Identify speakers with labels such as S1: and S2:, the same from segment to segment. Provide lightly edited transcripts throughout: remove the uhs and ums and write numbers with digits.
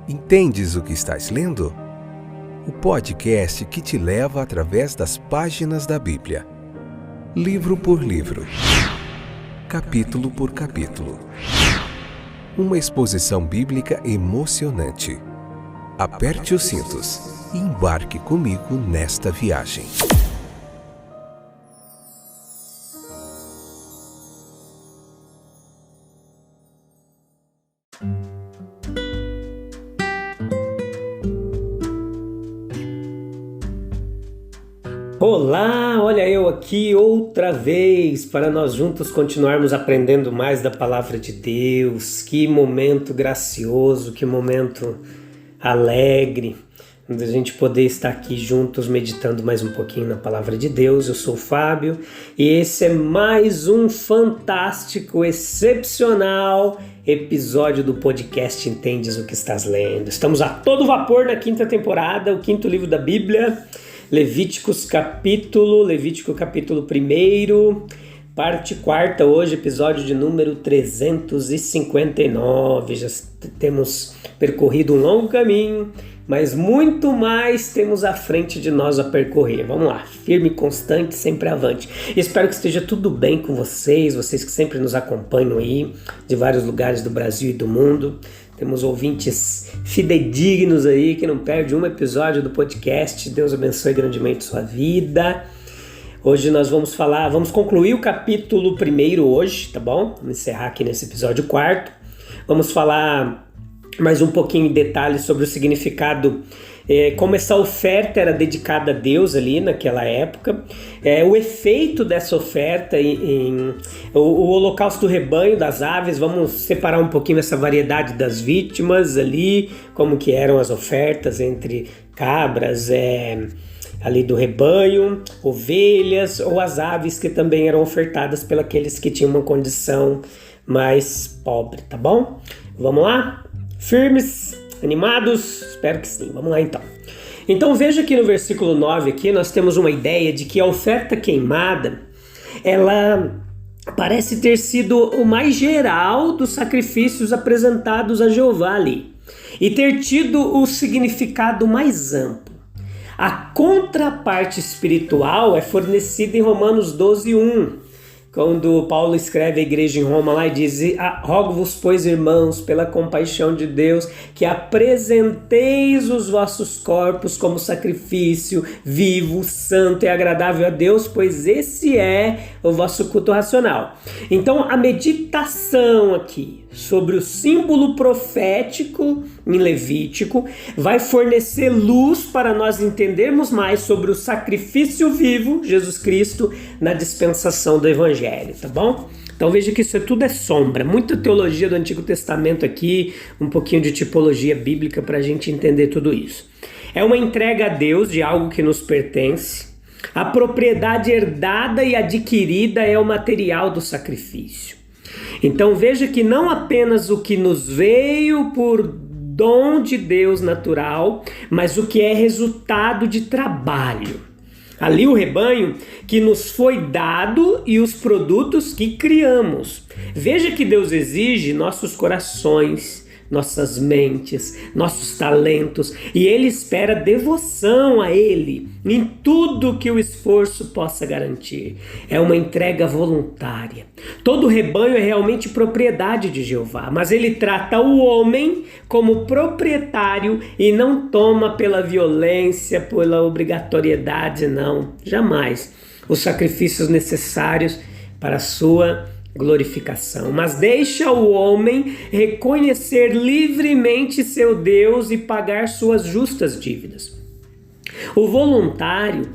S1: Entendes o que estás lendo? O podcast que te leva através das páginas da Bíblia, livro por livro, capítulo por capítulo. Uma exposição bíblica emocionante. Aperte os cintos e embarque comigo nesta viagem.
S2: Olá, olha eu aqui outra vez para nós juntos continuarmos aprendendo mais da Palavra de Deus. Que momento gracioso, que momento alegre de a gente poder estar aqui juntos meditando mais um pouquinho na Palavra de Deus. Eu sou o Fábio e esse é mais um fantástico, excepcional episódio do podcast Entendes o que estás lendo. Estamos a todo vapor na quinta temporada, o quinto livro da Bíblia. Levítico capítulo 1, parte 4, hoje episódio de número 359. Já temos percorrido um longo caminho, mas muito mais temos à frente de nós a percorrer. Vamos lá, firme e constante, sempre avante. Espero que esteja tudo bem com vocês que sempre nos acompanham aí, de vários lugares do Brasil e do mundo. Temos ouvintes fidedignos aí que não perdem um episódio do podcast. Deus abençoe grandemente sua vida. Hoje nós vamos concluir o capítulo 1 hoje, tá bom? Vamos encerrar aqui nesse episódio 4. Vamos falar mais um pouquinho em detalhes sobre o significado, como essa oferta era dedicada a Deus ali naquela época, o efeito dessa oferta o holocausto do rebanho, das aves. Vamos separar um pouquinho essa variedade das vítimas ali, como que eram as ofertas entre cabras, ali do rebanho, ovelhas ou as aves que também eram ofertadas pelos que tinham uma condição mais pobre, tá bom? Vamos lá? Firmes? Animados? Espero que sim. Vamos lá então. Então veja que no versículo 9 aqui nós temos uma ideia de que a oferta queimada, ela parece ter sido o mais geral dos sacrifícios apresentados a Jeová ali e ter tido o significado mais amplo. A contraparte espiritual é fornecida em Romanos 12:1. Quando Paulo escreve à igreja em Roma lá e diz: rogo-vos, pois, irmãos, pela compaixão de Deus, que apresenteis os vossos corpos como sacrifício vivo, santo e agradável a Deus, pois esse é o vosso culto racional. Então, a meditação aqui sobre o símbolo profético em Levítico vai fornecer luz para nós entendermos mais sobre o sacrifício vivo, Jesus Cristo, na dispensação do Evangelho, tá bom? Então veja que isso tudo é sombra, muita teologia do Antigo Testamento aqui, um pouquinho de tipologia bíblica para a gente entender tudo isso. É uma entrega a Deus de algo que nos pertence. A propriedade herdada e adquirida é o material do sacrifício. Então veja que não apenas o que nos veio por dom de Deus natural, mas o que é resultado de trabalho. Ali o rebanho que nos foi dado e os produtos que criamos. Veja que Deus exige nossos corações, nossas mentes, nossos talentos, e Ele espera devoção a Ele em tudo que o esforço possa garantir. É uma entrega voluntária. Todo rebanho é realmente propriedade de Jeová, mas Ele trata o homem como proprietário e não toma pela violência, pela obrigatoriedade, não, jamais, os sacrifícios necessários para a sua glorificação, mas deixa o homem reconhecer livremente seu Deus e pagar suas justas dívidas. O voluntário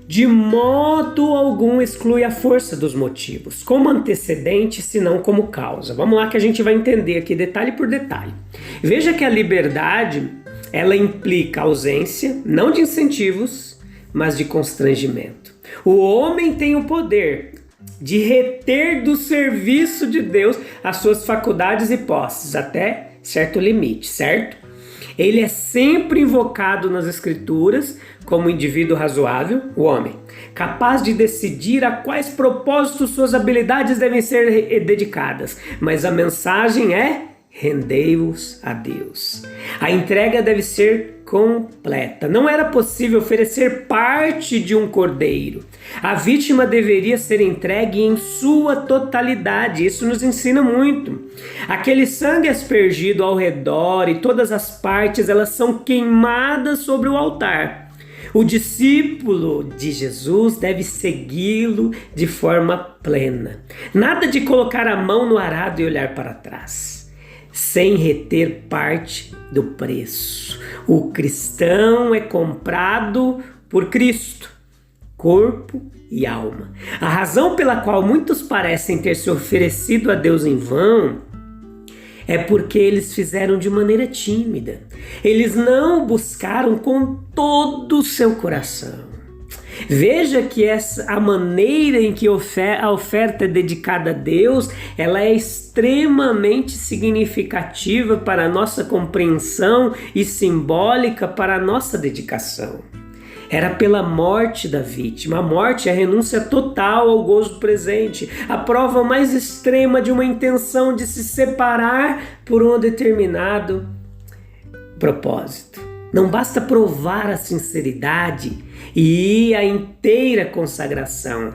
S2: de modo algum exclui a força dos motivos, como antecedente, senão como causa. Vamos lá que a gente vai entender aqui detalhe por detalhe. Veja que a liberdade, ela implica ausência, não de incentivos, mas de constrangimento. O homem tem o poder de reter do serviço de Deus as suas faculdades e posses, até certo limite, certo? Ele é sempre invocado nas Escrituras como um indivíduo razoável, o homem, capaz de decidir a quais propósitos suas habilidades devem ser dedicadas, mas a mensagem é rendei-os a Deus. A entrega deve ser completa. Não era possível oferecer parte de um cordeiro. A vítima deveria ser entregue em sua totalidade. Isso nos ensina muito. Aquele sangue aspergido ao redor e todas as partes, elas são queimadas sobre o altar. O discípulo de Jesus deve segui-lo de forma plena. Nada de colocar a mão no arado e olhar para trás, sem reter parte do preço. O cristão é comprado por Cristo, corpo e alma. A razão pela qual muitos parecem ter se oferecido a Deus em vão é porque eles fizeram de maneira tímida. Eles não buscaram com todo o seu coração. Veja que a maneira em que a oferta é dedicada a Deus, ela é extremamente significativa para a nossa compreensão e simbólica para a nossa dedicação. Era pela morte da vítima. A morte é a renúncia total ao gozo presente, a prova mais extrema de uma intenção de se separar por um determinado propósito. Não basta provar a sinceridade e a inteira consagração.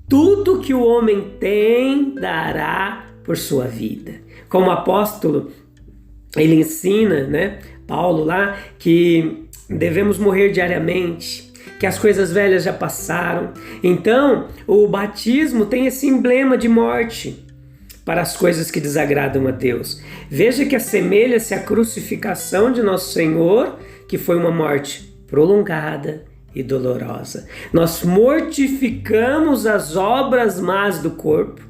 S2: Tudo que o homem tem dará por sua vida. Como o apóstolo, ele ensina, Paulo lá, que devemos morrer diariamente, que as coisas velhas já passaram. Então, o batismo tem esse emblema de morte para as coisas que desagradam a Deus. Veja que assemelha-se à crucificação de nosso Senhor, que foi uma morte prolongada e dolorosa. Nós mortificamos as obras más do corpo,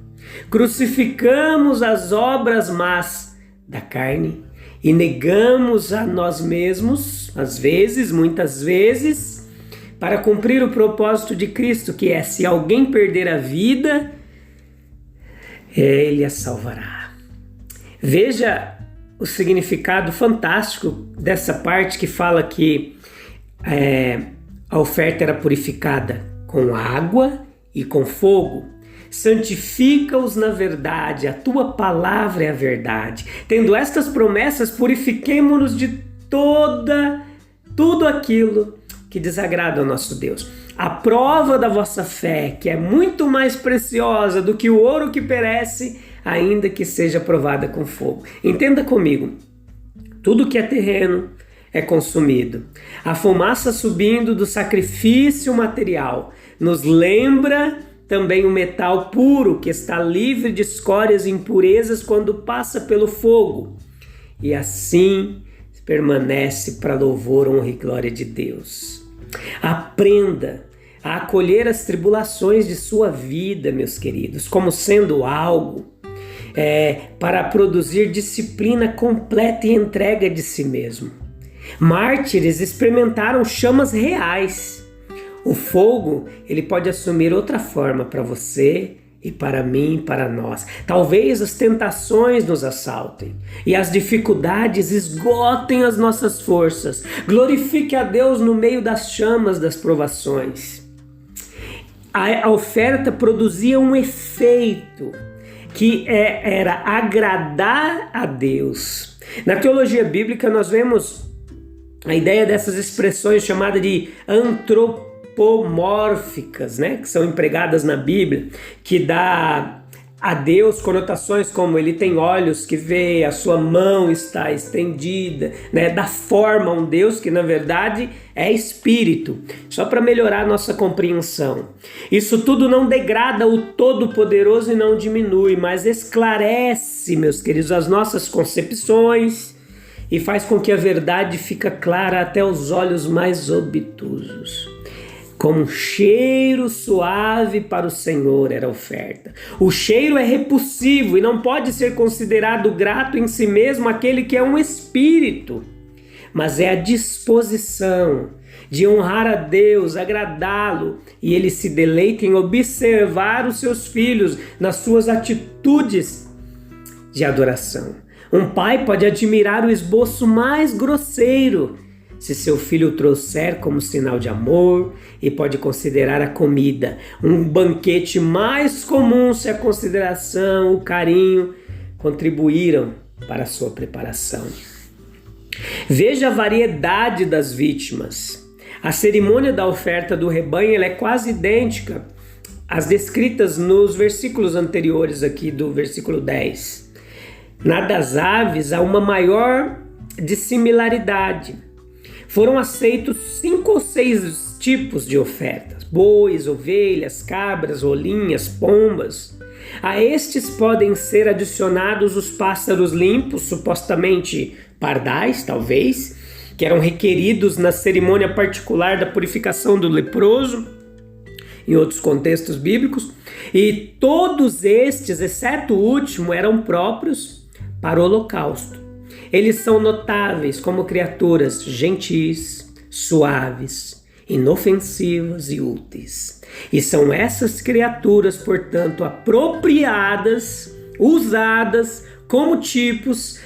S2: crucificamos as obras más da carne e negamos a nós mesmos, muitas vezes, para cumprir o propósito de Cristo, que é: se alguém perder a vida, ele a salvará. Veja o significado fantástico dessa parte que fala que a oferta era purificada com água e com fogo. Santifica-os na verdade, a tua palavra é a verdade. Tendo estas promessas, purifiquemo-nos de tudo aquilo que desagrada ao nosso Deus. A prova da vossa fé, que é muito mais preciosa do que o ouro que perece, ainda que seja provada com fogo. Entenda comigo, tudo que é terreno é consumido. A fumaça subindo do sacrifício material nos lembra também o metal puro que está livre de escórias e impurezas quando passa pelo fogo. E assim permanece para louvor, honra e glória de Deus. Aprenda a acolher as tribulações de sua vida, meus queridos, como sendo algo para produzir disciplina completa e entrega de si mesmo. Mártires experimentaram chamas reais. O fogo, ele pode assumir outra forma para você e para mim e para nós. Talvez as tentações nos assaltem e as dificuldades esgotem as nossas forças. Glorifique a Deus no meio das chamas das provações. A oferta produzia um efeito que era agradar a Deus. Na teologia bíblica nós vemos a ideia dessas expressões chamadas de antropomórficas, que são empregadas na Bíblia, que dá a Deus conotações como ele tem olhos que vê, a sua mão está estendida, dá forma a um Deus que na verdade é espírito, só para melhorar a nossa compreensão. Isso tudo não degrada o Todo-Poderoso e não diminui, mas esclarece, meus queridos, as nossas concepções e faz com que a verdade fique clara até os olhos mais obtusos. Como um cheiro suave para o Senhor era a oferta. O cheiro é repulsivo e não pode ser considerado grato em si mesmo aquele que é um espírito, mas é a disposição de honrar a Deus, agradá-lo, e ele se deleita em observar os seus filhos nas suas atitudes de adoração. Um pai pode admirar o esboço mais grosseiro se seu filho o trouxer como sinal de amor, e pode considerar a comida um banquete mais comum se a consideração, o carinho contribuíram para a sua preparação. Veja a variedade das vítimas. A cerimônia da oferta do rebanho ela é quase idêntica às descritas nos versículos anteriores aqui do versículo 10. Na das aves há uma maior dissimilaridade. Foram aceitos 5 ou 6 tipos de ofertas: bois, ovelhas, cabras, rolinhas, pombas. A estes podem ser adicionados os pássaros limpos, supostamente pardais, talvez, que eram requeridos na cerimônia particular da purificação do leproso, em outros contextos bíblicos. E todos estes, exceto o último, eram próprios para o holocausto. Eles são notáveis como criaturas gentis, suaves, inofensivas e úteis. E são essas criaturas, portanto, apropriadas, usadas como tipos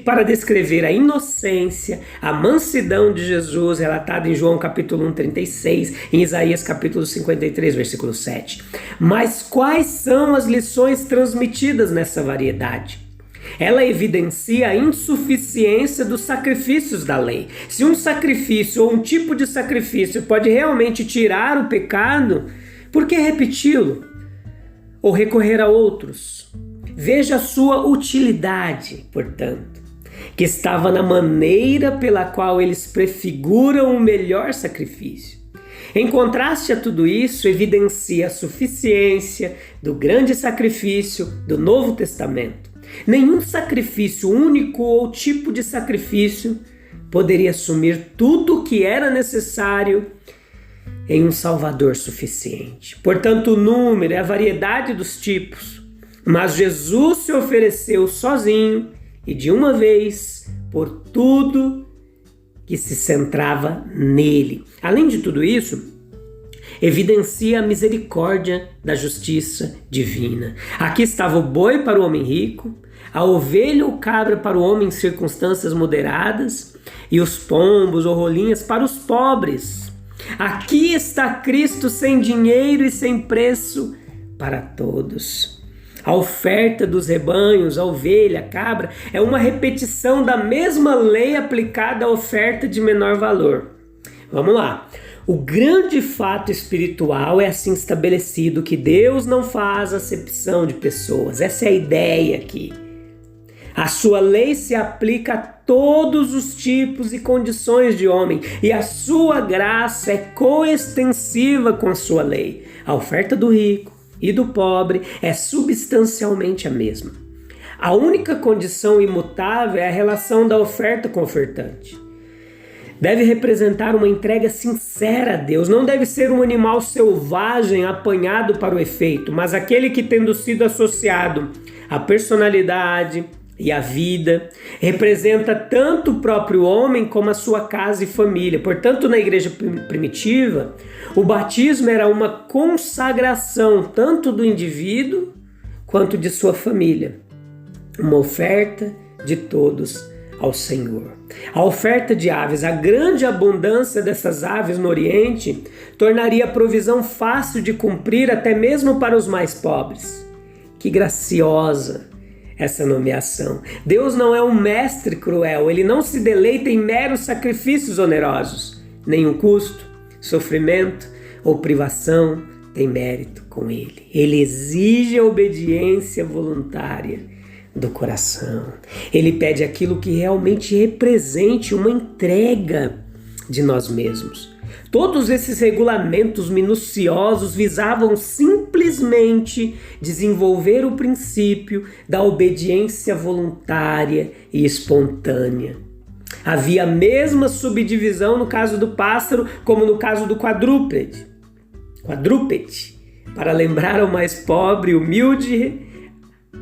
S2: para descrever a inocência, a mansidão de Jesus, relatada em João capítulo 1:36, em Isaías capítulo 53, versículo 7. Mas quais são as lições transmitidas nessa variedade? Ela evidencia a insuficiência dos sacrifícios da lei. Se um sacrifício ou um tipo de sacrifício pode realmente tirar o pecado, por que repeti-lo? Ou recorrer a outros? Veja a sua utilidade, portanto, que estava na maneira pela qual eles prefiguram o melhor sacrifício. Em contraste a tudo isso, evidencia a suficiência do grande sacrifício do Novo Testamento. Nenhum sacrifício único ou tipo de sacrifício poderia assumir tudo o que era necessário em um Salvador suficiente. Portanto, o número é a variedade dos tipos, mas Jesus se ofereceu sozinho e de uma vez por tudo que se centrava nele. Além de tudo isso, evidencia a misericórdia da justiça divina. Aqui estava o boi para o homem rico, a ovelha ou cabra para o homem em circunstâncias moderadas e os pombos ou rolinhas para os pobres. Aqui está Cristo sem dinheiro e sem preço para todos. A oferta dos rebanhos, a ovelha, a cabra, é uma repetição da mesma lei aplicada à oferta de menor valor. Vamos lá. O grande fato espiritual é assim estabelecido que Deus não faz acepção de pessoas. Essa é a ideia aqui. A sua lei se aplica a todos os tipos e condições de homem, e a sua graça é coextensiva com a sua lei. A oferta do rico e do pobre é substancialmente a mesma. A única condição imutável é a relação da oferta com o ofertante. Deve representar uma entrega sincera a Deus. Não deve ser um animal selvagem apanhado para o efeito, mas aquele que, tendo sido associado à personalidade e à vida, representa tanto o próprio homem como a sua casa e família. Portanto, na igreja primitiva, o batismo era uma consagração tanto do indivíduo quanto de sua família. Uma oferta de todos ao Senhor. A oferta de aves, a grande abundância dessas aves no Oriente, tornaria a provisão fácil de cumprir até mesmo para os mais pobres. Que graciosa essa nomeação. Deus não é um mestre cruel, ele não se deleita em meros sacrifícios onerosos. Nenhum custo, sofrimento ou privação tem mérito com ele. Ele exige a obediência voluntária do coração. Ele pede aquilo que realmente represente uma entrega de nós mesmos. Todos esses regulamentos minuciosos visavam simplesmente desenvolver o princípio da obediência voluntária e espontânea. Havia a mesma subdivisão no caso do pássaro como no caso do quadrúpede. Para lembrar ao mais pobre e humilde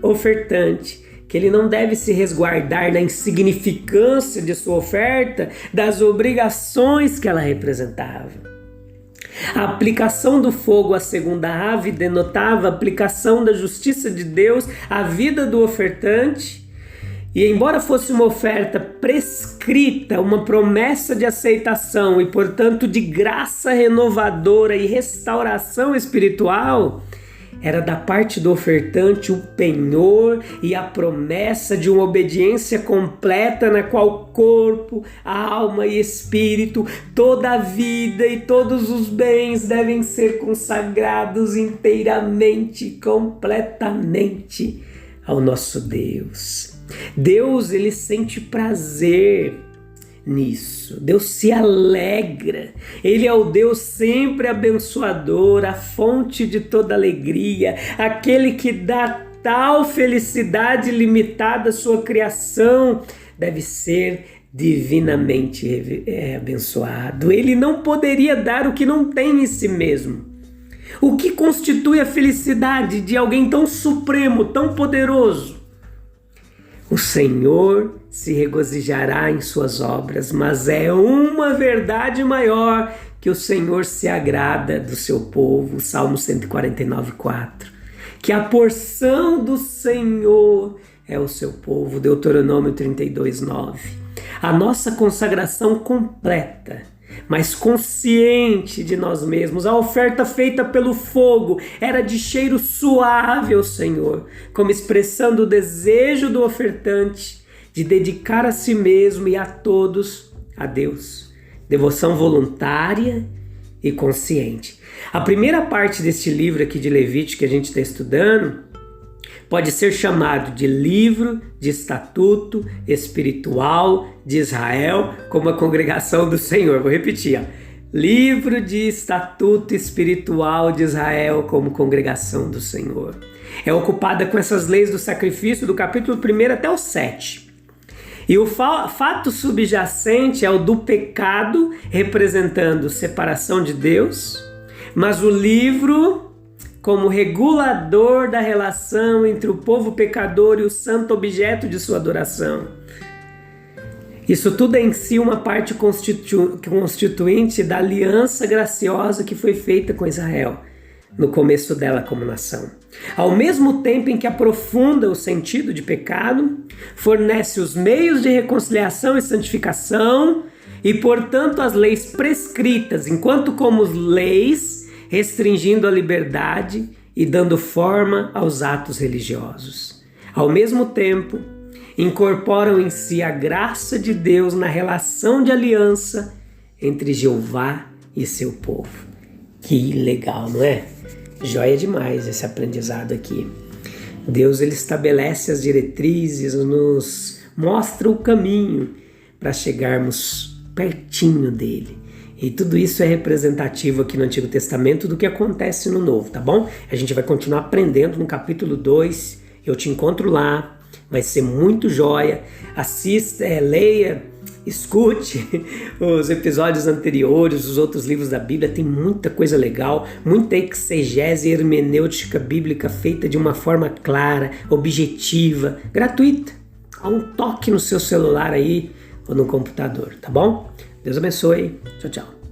S2: ofertante que ele não deve se resguardar na insignificância de sua oferta das obrigações que ela representava. A aplicação do fogo à segunda ave denotava a aplicação da justiça de Deus à vida do ofertante, e embora fosse uma oferta prescrita, uma promessa de aceitação e, portanto, de graça renovadora e restauração espiritual, era da parte do ofertante o penhor e a promessa de uma obediência completa na qual corpo, alma e espírito, toda a vida e todos os bens devem ser consagrados inteiramente, completamente ao nosso Deus. Deus, ele sente prazer nisso. Deus se alegra. Ele é o Deus sempre abençoador, a fonte de toda alegria, aquele que dá tal felicidade limitada à sua criação, deve ser divinamente abençoado. Ele não poderia dar o que não tem em si mesmo. O que constitui a felicidade de alguém tão supremo, tão poderoso? O Senhor se regozijará em suas obras, mas é uma verdade maior que o Senhor se agrada do seu povo. Salmo 149:4. Que a porção do Senhor é o seu povo. Deuteronômio 32:9. A nossa consagração completa, mas consciente de nós mesmos. A oferta feita pelo fogo era de cheiro suave ao Senhor, como expressando o desejo do ofertante de dedicar a si mesmo e a todos a Deus. Devoção voluntária e consciente. A primeira parte deste livro aqui de Levítico que a gente está estudando pode ser chamado de livro de estatuto espiritual de Israel como a congregação do Senhor. Vou repetir, livro de estatuto espiritual de Israel como congregação do Senhor. É ocupada com essas leis do sacrifício do capítulo 1 até o 7. E o fato subjacente é o do pecado, representando separação de Deus, mas o livro como regulador da relação entre o povo pecador e o santo objeto de sua adoração. Isso tudo é em si uma parte constituinte da aliança graciosa que foi feita com Israel, no começo dela como nação. Ao mesmo tempo em que aprofunda o sentido de pecado, fornece os meios de reconciliação e santificação e, portanto, as leis prescritas, enquanto como leis, restringindo a liberdade e dando forma aos atos religiosos. Ao mesmo tempo, incorporam em si a graça de Deus na relação de aliança entre Jeová e seu povo. Que legal, não é? Joia demais esse aprendizado aqui. Deus, ele estabelece as diretrizes, nos mostra o caminho para chegarmos pertinho dele. E tudo isso é representativo aqui no Antigo Testamento do que acontece no Novo, tá bom? A gente vai continuar aprendendo no capítulo 2. Eu te encontro lá. Vai ser muito joia. Assista, leia, escute os episódios anteriores, os outros livros da Bíblia. Tem muita coisa legal, muita exegese e hermenêutica bíblica feita de uma forma clara, objetiva, gratuita. Há um toque no seu celular aí ou no computador, tá bom? Deus abençoe. Tchau, tchau.